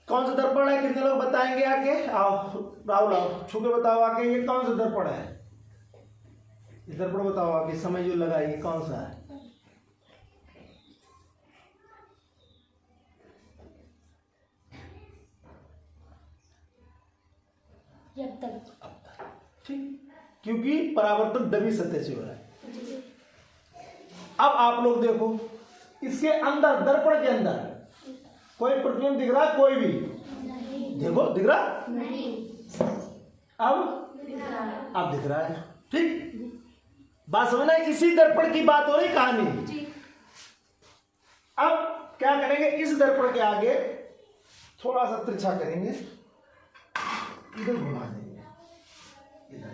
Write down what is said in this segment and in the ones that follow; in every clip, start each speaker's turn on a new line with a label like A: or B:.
A: कौन सा दर्पण है? कितने लोग बताएंगे आके? आओ राहुल, आओ छू के बताओ आके, ये कौन सा दर्पण है? ये दर्पण बताओ आके, समय जो लगा ये कौन सा है? ठीक, क्योंकि परावर्तन दबी सतह से हो रहा है। अब आप लोग देखो, इसके अंदर, दर्पण के अंदर कोई प्रतिबिंब दिख रहा है? कोई भी देखो, दिख रहा? नहीं। अब दिख रहा है। ठीक, बात समझना, इसी दर्पण की बात हो रही कहानी। अब क्या करेंगे, इस दर्पण के आगे थोड़ा सा तिरछा करेंगे, इधर घुमा देंगे, इधर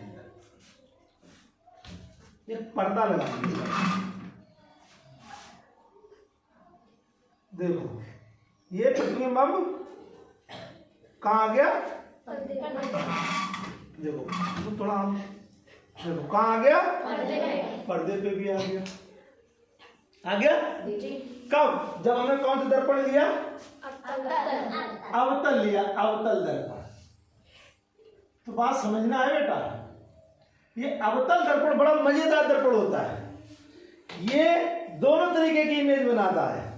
A: ये पर्दा लगा देंगे। देखो ये प्रतिबिंब अब कहाँ आ गया? देखो तो थोड़ा हम देखो कहाँ आ गया? पर्दे पे भी आ गया। आ गया? कब? जब हमने कौन सा दर्पण लिया? अवतल लिया, अवतल दर्पण। तो बात समझना है बेटा, ये अवतल दर्पण बड़ा मजेदार दर्पण होता है। ये दोनों तरीके की इमेज बनाता है।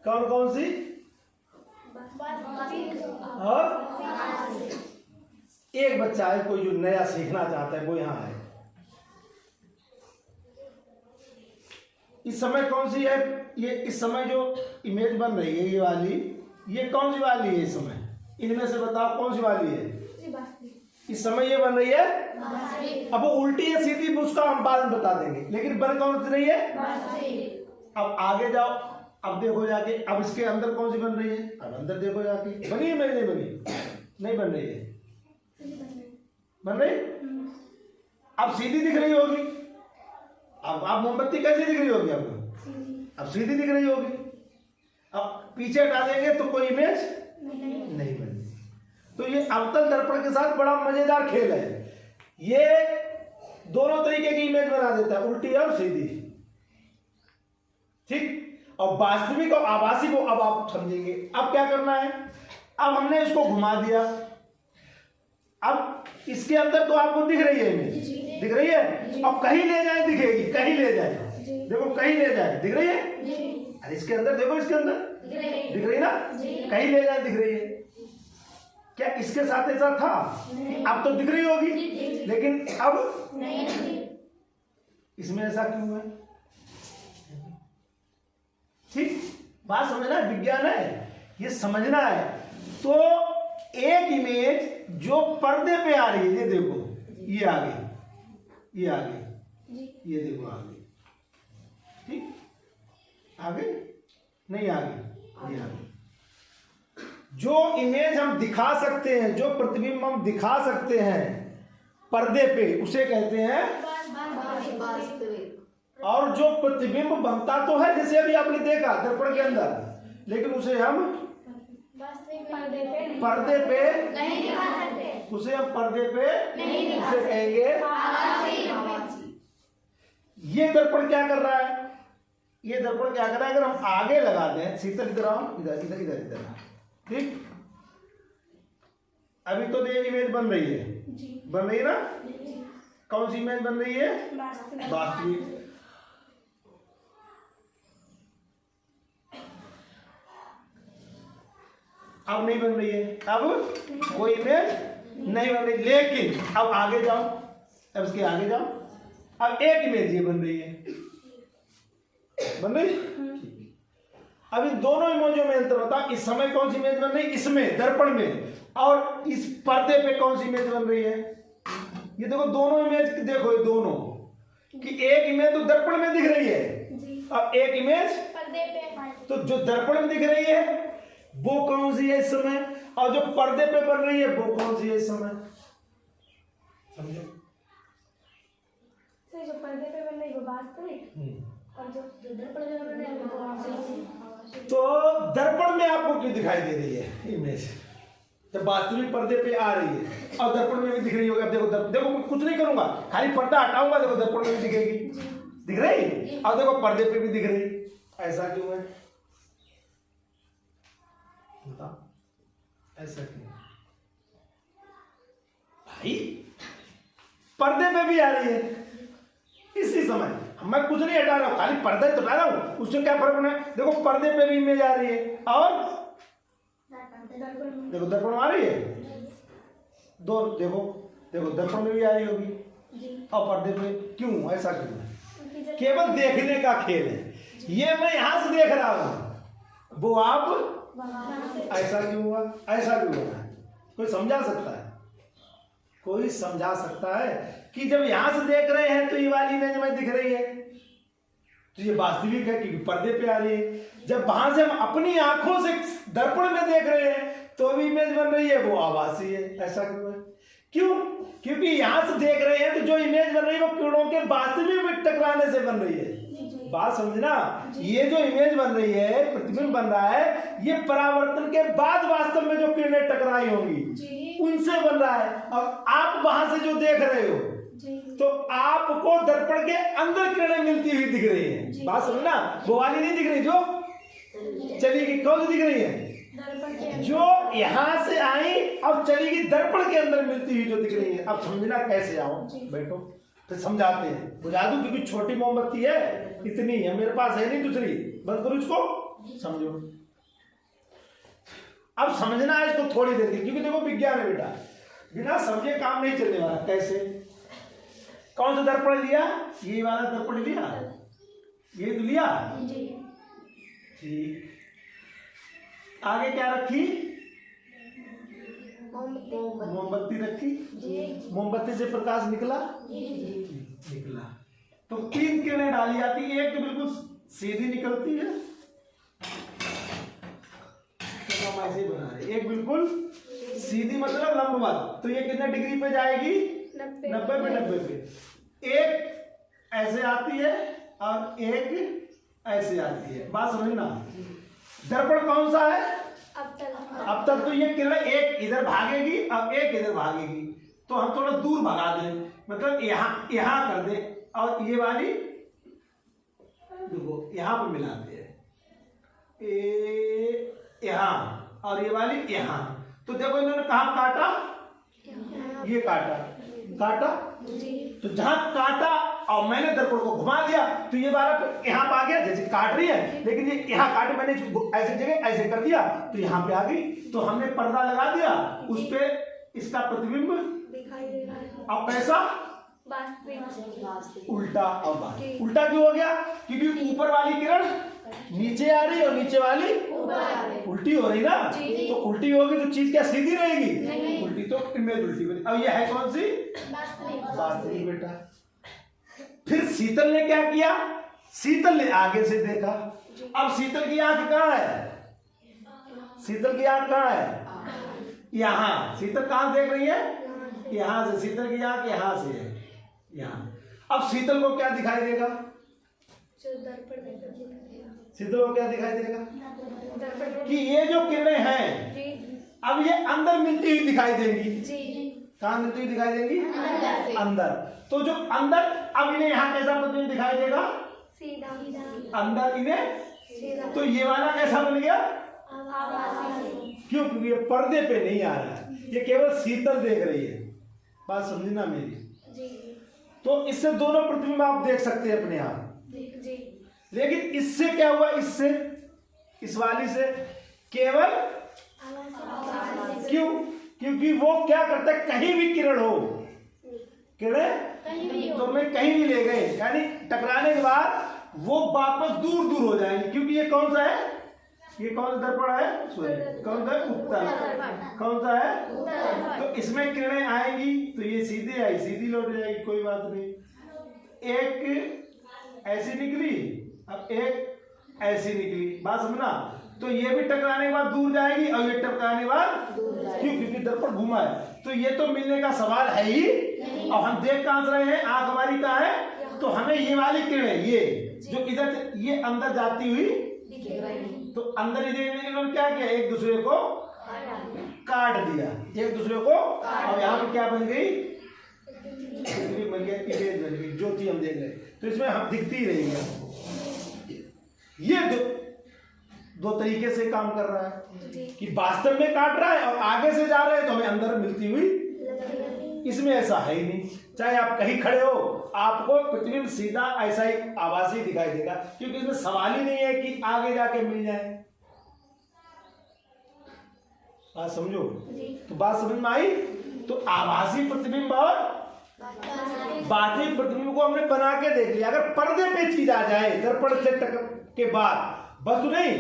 A: कौन कौन सी? और एक बच्चा है कोई जो नया सीखना चाहता है, वो यहाँ है। इस समय कौन सी है ये? इस समय जो इमेज बन रही है ये वाली, ये कौन सी वाली है इस समय? इनमें से बताओ कौन सी वाली है इस समय ये बन रही है? अब वो उल्टी है सीधी, उसका हम बाद में बता देंगे, लेकिन बन कौन सी रही है? अब आगे जाओ, अब देखो जाके, अब इसके अंदर कौन सी बन रही है? अब अंदर देखो जाके, बनी है? नहीं बनी? नहीं बन रही है। बन रही? अब सीधी दिख रही होगी। अब आप मोमबत्ती कैसे दिख रही होगी आपको? अब सीधी दिख रही होगी। अब पीछे हटा देंगे तो कोई इमेज नहीं बनी। तो ये अवतल दर्पण के साथ बड़ा मजेदार खेल है। ये दोनों तरीके की इमेज बना देता है, उल्टी और सीधी। ठीक, और वास्तविक और आभासी को अब आप समझेंगे। अब क्या करना है, अब हमने इसको घुमा दिया, अब इसके अंदर तो आपको दिख रही है इमेज, दिख रही है? अब कहीं ले जाए दिखेगी, कहीं ले जाए, देखो कहीं ले जाए दिख रही है? अरे इसके अंदर देखो, इसके अंदर दिख रही ना? कहीं ले जाए दिख रही है। क्या इसके साथ ऐसा था? अब तो दिख रही होगी, लेकिन अब इसमें ऐसा क्यों है? ठीक, बात समझना, विज्ञान है, ये समझना है। तो एक इमेज जो पर्दे पे आ रही है, ये देखो, ये आ गई, ये आ गई, ये देखो आ गई। ठीक, आ गई? नहीं आ गई? ये आ गई। जो इमेज हम दिखा सकते हैं, जो प्रतिबिंब हम दिखा सकते हैं पर्दे पे, उसे कहते हैं वास्तविक। और जो प्रतिबिंब बनता तो है, जैसे अभी आपने देखा दर्पण के अंदर, लेकिन उसे हम पर्दे पे नहीं दिखा सकते, उसे हम पर्दे पे नहीं दिखा सकते, कहेंगे। ये दर्पण क्या कर रहा है? ये दर्पण क्या कर रहा है? अगर हम आगे लगा दें, शीतल इधर आओ, इधर इधर इधर इधर, ठीक, अभी तो ये इमेज बन रही है, बन रही है ना? कौन सी इमेज बन रही है? वास्तविक। अब नहीं बन रही है, अब कोई इमेज नहीं बन रही, लेकिन अब आगे जाओ, अब इसके आगे जाओ, अब एक इमेज ये बन रही है, बन रही? अब इन दोनों इमेजों में अंतर होता है। इस समय कौन सी इमेज बन रही है? इसमें दर्पण में, और इस पर्दे पे कौन सी इमेज बन रही है? ये देखो दोनों इमेज, देखो ये दोनों कि एक इमेज तो दर्पण में दिख रही है, अब एक इमेज पर्दे पे। तो जो दर्पण में दिख रही है वो कौन सी है इस समय, और जो पर्दे पे बन रही है वो कौन सी है इस समय? समझो?
B: जो पर्दे पे बन रही है वो वास्तविक, और जो दर्पण में बन रही है वो वास्तविक।
A: तो दर्पण में आपको क्यों दिखाई दे रही है इमेज, जब वास्तविक पर्दे पे आ रही है और दर्पण में भी दिख रही होगी? अब देखो देखो, मैं कुछ नहीं करूंगा, खाली पर्दा हटाऊंगा, देखो दर्पण में भी दिखेगी, दिख रही, और देखो पर्दे पे भी दिख रही। ऐसा क्यों है बताओ? ऐसा क्यों भाई? पर्दे पे भी आ रही है इसी समय, मैं कुछ नहीं हटा रहा हूं, खाली पर्दा ही तो हटा रहा हूं, उससे क्या फर्क पड़ा? देखो पर्दे पे भी इमेज आ रही है और देखो दर्पण आ रही है, दो देखो देखो दर्पण में भी आ रही होगी और पर्दे पे क्यों? ऐसा क्यों? केवल देखने का खेल है। ये मैं यहां से देख रहा हूं, वो आप ऐसा क्यों हुआ, ऐसा क्यों हुआ? कोई समझा सकता है? कोई समझा सकता है कि जब यहां से देख रहे हैं तो ये वाली इमेज में दिख रही है तो ये वास्तविक है क्योंकि पर्दे पे आ रही है। जब वहां से हम अपनी आंखों से दर्पण में देख रहे हैं तो अभी इमेज बन रही है, वो आभासी है। ऐसा क्यों है? क्यों? क्योंकि यहां से देख रहे हैं तो जो इमेज बन रही है वो किरणों के वास्तविक में टकराने से बन रही है। बात समझना, ये जो इमेज बन रही है, प्रतिबिंब बन रहा है, ये परावर्तन के बाद वास्तव में जो किरणें टकराई होंगी उनसे बन रहा है। और आप वहां से जो देख रहे हो तो आपको दर्पण के अंदर किरणें मिलती हुई दिख रही है। बात समझना, वो वाली नहीं दिख रही जो चली गई। कौन सी दिख रही है? जो यहां से आई और चली गई, दर्पण के अंदर मिलती हुई जो दिख रही है। अब समझना कैसे? आओ बैठो तो समझाते हैं, बुझा दूं क्योंकि छोटी मोमबत्ती है, इतनी है मेरे पास, है नहीं दूसरी। बंद करो इसको, समझो। अब समझना है इसको थोड़ी देर की, क्योंकि देखो विज्ञान है बेटा, बिना समझे काम नहीं चलने वाला। कैसे? कौन सा दर्पण लिया? ये वाला दर्पण लिया, ये तो लिया ठीक। आगे क्या रखी? मोमबत्ती रखी, मोमबत्ती से प्रकाश निकला निकला तो 3 किरणें डाली जाती है। एक तो बिल्कुल सीधी निकलती है, तो हम ऐसे ही बना रहे। एक बिल्कुल सीधी मतलब लंबवत, तो ये कितने डिग्री पे जाएगी? 90 पे 90 पे। एक ऐसे आती है और एक ऐसे आती है। बात समझना, दर्पण कौन सा है? अब तक तो ये किरण एक इधर भागेगी, अब एक इधर भागेगी, तो हम थोड़ा दूर भगा दें, मतलब यहां कर दे, और ये वाली देखो यहां पे मिलाते हैं, यहां, और ये वाली यहां। तो देखो इन्होंने कहां काटा? ये काटा, काटा तो जहां काटा और मैंने दर्पण को घुमा दिया तो ये वाला यहाँ पे आ गया, जैसे काट रही है, लेकिन ये यहाँ काटे, मैंने ऐसे जगह ऐसे कर दिया तो यहाँ पे आ गई। तो हमने पर्दा लगा दिया, उस पे इसका प्रतिबिंब दिखाई दे रहा है। अब कैसा? उल्टा। अब उल्टा क्यों हो गया? क्योंकि ऊपर वाली किरण नीचे आ रही और नीचे वाली उल्टी हो रही ना, तो उल्टी होगी तो चीज क्या सीधी रहेगी? उल्टी, तो इमेज उल्टी बनी। अब ये है कौन सी? वास्तविक बेटा। फिर शीतल ने क्या किया? शीतल ने आगे से देखा। अब शीतल की आंख कहाँ है? शीतल की आंख कहाँ है? यहाँ। शीतल कहाँ देख रही है? यहाँ से। शीतल की आंख यहाँ से है, यहाँ। अब शीतल को क्या दिखाई देगा? शीतल को क्या दिखाई देगा? कि ये जो किरणें हैं अब ये अंदर मिलती हुई दिखाई देंगी। कहाँ मिलती हुई दिखाई देंगी? अंदर। तो जो अंदर, अब इन्हें यहाँ कैसा प्रतिबिंब दिखाई देगा? सीधा। अंदर इन्हें, तो ये वाला कैसा बन गया? क्यों? क्योंकि ये पर्दे पे नहीं आ रहा है, ये केवल शीतल देख रही है। बात समझना मेरी। तो इससे दोनों प्रतिबिंब आप देख सकते हैं अपने आप। लेकिन इससे क्या हुआ? इससे, इस वाली से केवल क्यों? क्योंकि वो क्या करता है, कहीं भी किरण हो, किरण तो मैं कहीं भी ले गए, यानी टकराने के बाद वो वापस दूर दूर हो जाएंगे। क्योंकि ये कौन सा है? ये कौन सा दर्पण है? कौन सा है? उत्तर। कौन सा है? तो इसमें किरणें आएंगी तो ये सीधे आई, सीधी लौट जाएगी, कोई बात नहीं। एक ऐसी निकली, अब एक ऐसी निकली। बात समझना, तो ये भी टकराने के बाद दूर जाएगी और ये टकराने के बाद क्यों? क्योंकि दर्पण घूमा है, तो ये तो मिलने का सवाल है ही। और हम देख कहां रहे हैं? आंख हमारी कहां है? तो हमें ये वाली किरणें, ये जो इधर, ये अंदर जाती हुई, तो अंदर इन्होंने क्या किया? एक दूसरे को काट दिया, एक दूसरे को। और यहाँ पे क्या बन गई? बन गया, इमेज बन गई, ज्योति हम देख रहे। तो इसमें हम दिखती ही रहेंगे। ये दो तरीके से काम कर रहा है
B: जी
A: कि वास्तव में काट रहा है और आगे से जा रहे हैं तो हमें अंदर मिलती हुई, इसमें ऐसा है ही नहीं। चाहे आप कहीं खड़े हो आपको प्रतिबिंब सीधा ऐसा ही आभासी दिखाई देगा, क्योंकि इसमें सवाल ही नहीं है कि आगे जाके मिल जाए। बात समझो,
B: जी
A: तो बात समझ में आई। तो आभासी प्रतिबिंब और वास्तविक प्रतिबिंब को हमने बना के देख लिया। अगर पर्दे पे चीज आ जाए दर्पण से टकराने के बाद, वस्तु नहीं,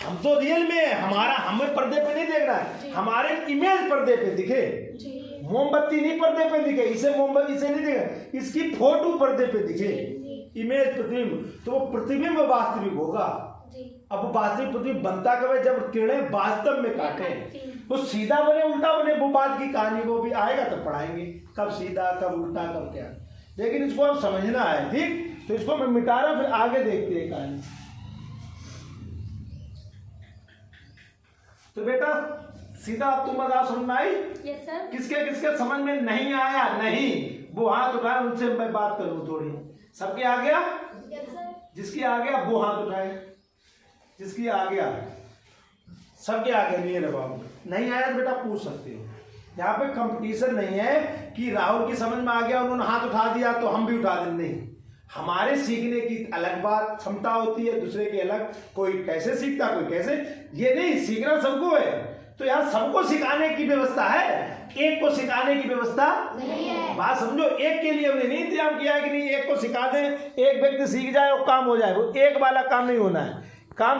A: हम तो रियल में है, हमें पर्दे पे नहीं देख रहा है, हमारे इमेज पर्दे पे दिखे,
B: जी
A: मोमबत्ती नहीं पर्दे पे दिखे, इसे मोमबत्ती इसे नहीं दिखे, इसकी फोटो पर्दे पे दिखे, इमेज प्रतिबिंब, तो वो प्रतिबिंब वास्तविक होगा।
B: जी
A: अब वास्तविक प्रतिबिंब बनता कब है? जब किरणें वास्तव में काटे, वो सीधा बने उल्टा बने, वो बात की कहानी वो भी आएगा तब पढ़ाएंगे, कब सीधा कब उल्टा कब क्या। लेकिन इसको अब समझना है, ठीक। तो इसको मैं मिटा रहा, फिर आगे देखते हैं कहानी। तो बेटा सीधा अब तुम बताओ, समझ में आई?
B: Yes sir.
A: किसके किसके समझ में नहीं आया? नहीं, वो हाथ उठाए, उनसे मैं बात करूं थोड़ी। सबके आ गया?
B: Yes sir.
A: जिसकी आ गया वो हाथ उठाए, जिसकी आ गया, सबके आ गया। नहीं रे बाबू, नहीं आया तो बेटा पूछ सकते हो। यहाँ पे कंपटीशन नहीं है कि राहुल की समझ में आ गया उन्होंने हाथ उठा दिया तो हम भी उठा दें, नहीं। हमारे सीखने की अलग बात क्षमता होती है, दूसरे की अलग। कोई कैसे सीखता, कोई कैसे, ये नहीं, सीखना सबको है। तो यहाँ सबको सिखाने की व्यवस्था है, एक को सिखाने की व्यवस्था
B: नहीं है।
A: बात समझो, एक के लिए हमने नहीं इंतजाम किया है कि नहीं एक को सिखा दें, एक व्यक्ति सीख जाए और काम हो जाए। वो एक वाला काम नहीं होना है, काम